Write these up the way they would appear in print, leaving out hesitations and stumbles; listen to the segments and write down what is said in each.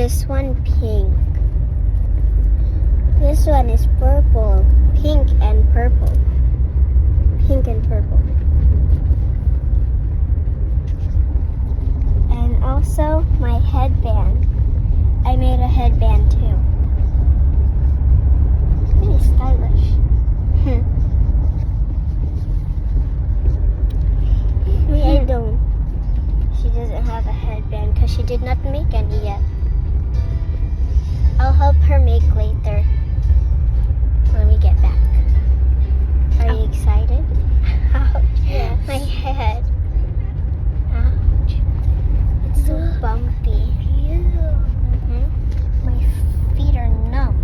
This one pink. This one is purple. Pink and purple. Pink and purple. And also my headband. I made a headband too. Pretty stylish. I don't. She doesn't have a headband because she did not make any yet. I'll help her make later when we get back. Are you excited? Ouch. Yes. My head. Ouch. It's so bumpy. My feet are numb.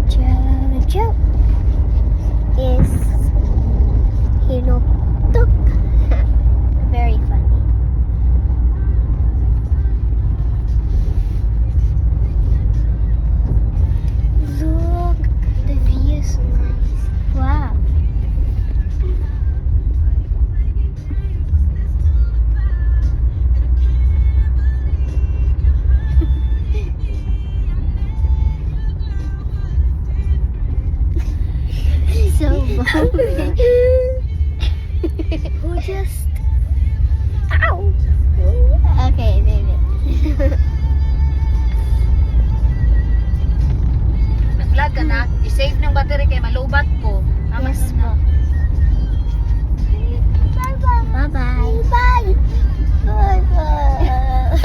Jojo is hinutok. Very funny. Look, the view is nice. Wow. So bumpy. Who just... Ow! Okay, baby. Nag-vlog ka na, i-save ng battery kay malubat ko. Yes, po. Bye-bye. Bye-bye. Bye-bye.